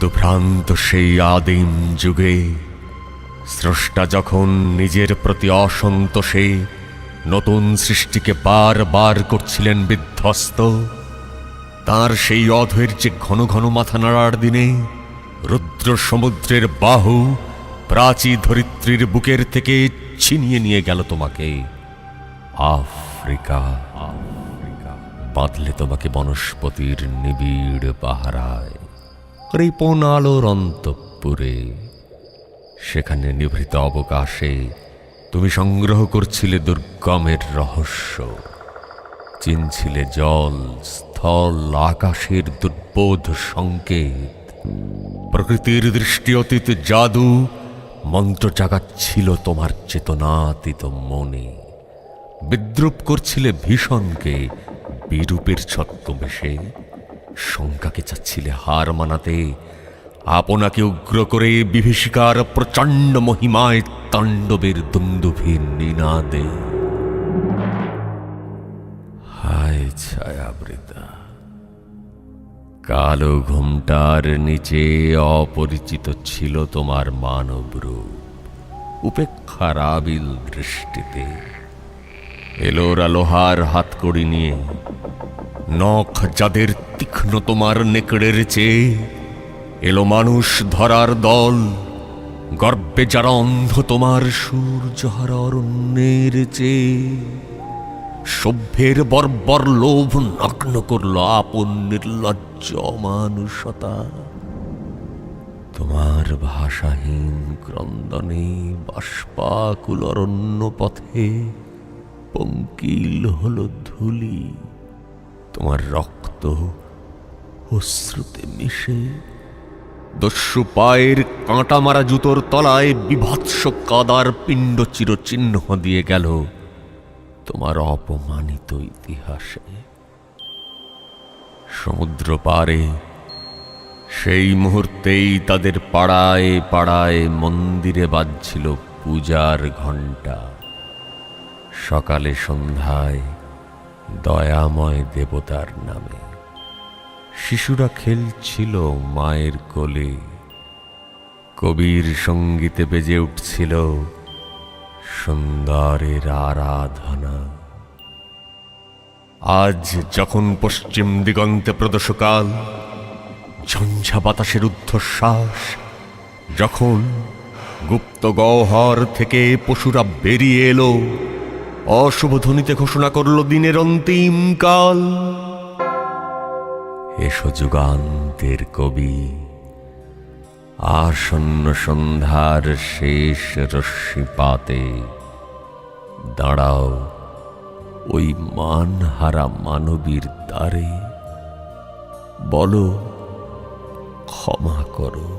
দুর্দান্ত সেই আদিম যুগে স্রষ্টা যখন নিজের প্রতি অসন্তোষে নতুন সৃষ্টিকে বারবার করছিলেন বিধ্বস্ত, তার সেই অধৈর্যে ঘন ঘন মাথা নাড়ার দিনে রুদ্র সমুদ্রের বাহু প্রাচী ধরিত্রীর বুকের থেকে ছিনিয়ে নিয়ে গেল তোমাকে আফ্রিকা। বাঁধলে তোমাকে বনস্পতির নিবিড় পাহারায়, কৃপণ আলোর অন্তঃপুরে। সেখানে নিভৃত অবকাশে তুমি সংগ্রহ করছিলে দুর্গমের রহস্য, চিনছিলে জল, স্থল, আকাশের দুর্বোধ সংকেত। প্রকৃতির দৃষ্টি অতীত জাদু মন্ত্র জাগাচ্ছিল তোমার চেতনাতীত মনে। বিদ্রুপ করছিলে ভীষণকে বিরূপের ছদ্মবেশে, শঙ্কাকে চাচ্ছিলে হার মানাতে, আপনাকে উগ্র করে বিভীষিকার প্রচণ্ড মহিমায় তাণ্ডবের দুন্দুভীর নিনাদে। হায় ছায়াবৃতা, কালো ঘোমটার নিচে অপরিচিত ছিল তোমার মানব রূপ। উপেক্ষার আবিল দৃষ্টিতে এলোরা লোহার হাতকড়ি নিয়ে, নখ যাদের তীক্ষ্ণ তোমার নেকড়ের চেয়ে, এলো মানুষ ধরার দল, গর্বে যারা অন্ধ তোমার সূর্যহারা অরণ্যের চেয়ে। সভ্যের বর্বর লোভ নগ্ন করল আপন নির্লজ্জ মানুষতা। তোমার ভাষাহীন ক্রন্দনে বাষ্পাকুল অরণ্য পথে পঙ্কিল হল ধূলি। তোমার রক্ত অশ্রুতে মিশে দস্যু পায়ের কাঁটা মারা জুতোর তলায় বিভৎস কাদার পিণ্ড চিরচিহ্ন দিয়ে গেল তোমার অপমানিত ইতিহাসে। সমুদ্র পারে সেই মুহূর্তেই তাদের পাড়ায় পাড়ায় মন্দিরে বাজছিল পূজার ঘণ্টা। সকালে সন্ধ্যায় দয়াময় দেবতার নামে শিশুরা খেলছিল মায়ের কোলে। কবির সঙ্গীতে বেজে উঠছিল সুন্দরের আরাধনা। আজ যখন পশ্চিম দিগন্তে প্রদোষকাল, ঝঞ্ঝা বাতাসের ঊর্ধ্বশ্বাস, যখন গুপ্ত গহ্বর থেকে পশুরা বেরিয়ে এলো, অশুভ ধ্বনিতে ঘোষণা করল দিনের অন্তিম কাল। এসো যুগান্তের কবি, আসন্ন সন্ধ্যার শেষ রশ্মিপাতে দাঁড়াও ওই মানহারা মানবীর দ্বারে। বলো ক্ষমা করো,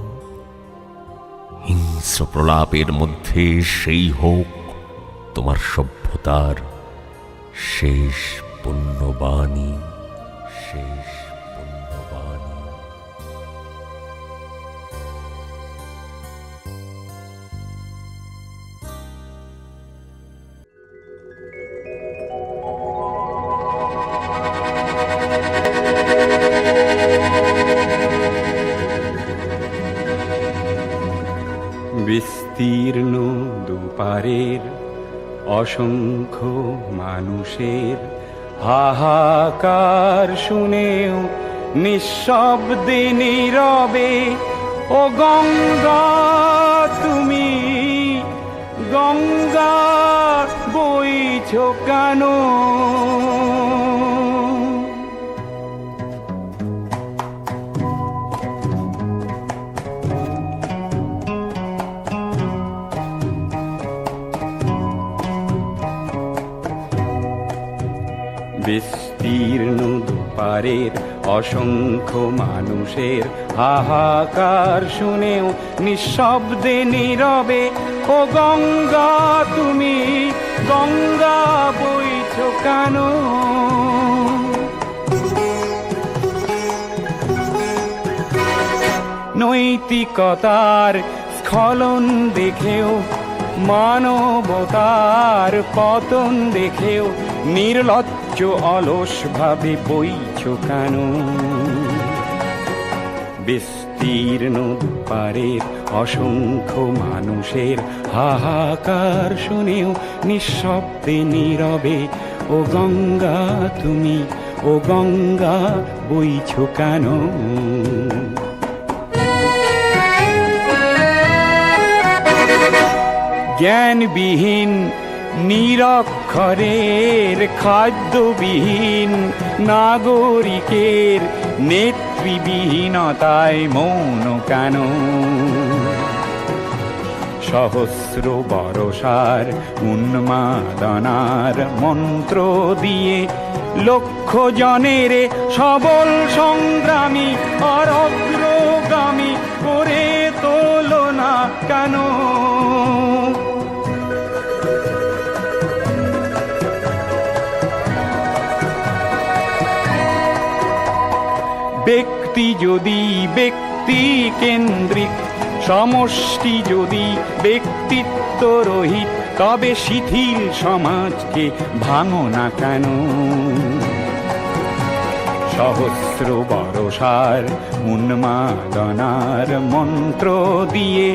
হিংস্র প্রলাপের মধ্যে সেই হোক তোমার সভ্যতার শেষ পুণ্যবাণী, শেষ পুণ্যবাণী। বিস্তীর্ণ দুপারের অসংখ্য মানুষের হাহাকার শুনেও নিঃশব্দে নীরবে, ও গঙ্গা তুমি গঙ্গা বইছো কেন? বিস্তীর্ণ দুপারের অসংখ্য মানুষের হাহাকার শুনেও নিঃশব্দে নীরবে, ও গঙ্গা তুমি গঙ্গা বইছো কেন? নৈতিকতার স্খলন দেখেও, মানবতার পতন দেখেও নির্লজ্জ অলস ভাবে বইছো কেন? বিস্তীর্ণ দুপারের অসংখ্য মানুষের হাহাকার শুনেও নিঃশব্দে নীরবে ও গঙ্গা তুমি, ও গঙ্গা বইছো কেন? জ্ঞানবিহীন নিরক্ষরের খাদ্যবিহীন নাগরিকের নেতৃবিহীনতায় মৌন কেন? সহস্র বরষার উন্মাদনার মন্ত্র দিয়ে লক্ষ জনের সবল সংগ্রামী আর অগ্রগামী করে তোলো না কেন? ব্যক্তি যদি ব্যক্তি কেন্দ্রিক, সমষ্টি যদি ব্যক্তিত্ব রহিত, তবে শিথিল সমাজকে ভাঙো না কেন? সহস্র বরষার উন্মাদনার মন্ত্র দিয়ে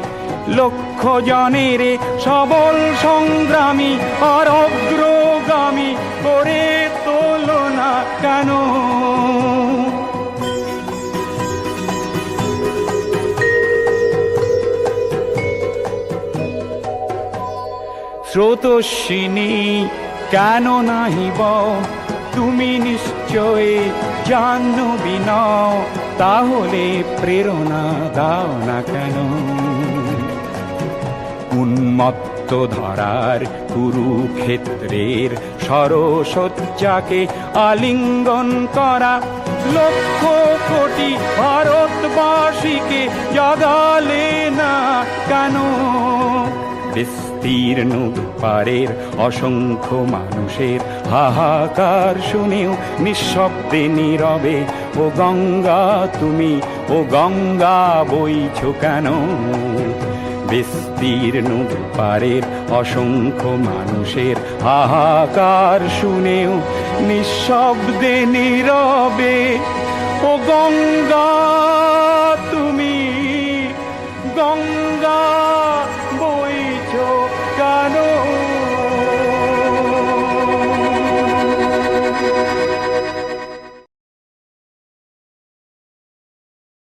লক্ষ জনের সবল সংগ্রামী আর অগ্রগামী করে তোলো না কেন? স্রোতস্বিনী কেন নাহিব, তুমি নিশ্চয় জাহ্নবী নও, তাহলে প্রেরণা দাও না কেন? উন্মত্ত ধারার কুরুক্ষেত্রের সরসজ্জাকে আলিঙ্গন করা লক্ষ কোটি ভারতবাসীকে জাগালে না কেন? বিস্তীর্ণ দুপারের অসংখ্য মানুষের হাহাকার শুনেও নিঃশব্দে নীরবে ও গঙ্গা তুমি, ও গঙ্গা বইছো কেন? বিস্তীর্ণ দুপারের অসংখ্য মানুষের হাহাকার শুনেও নিঃশব্দে নীরবে ও গঙ্গা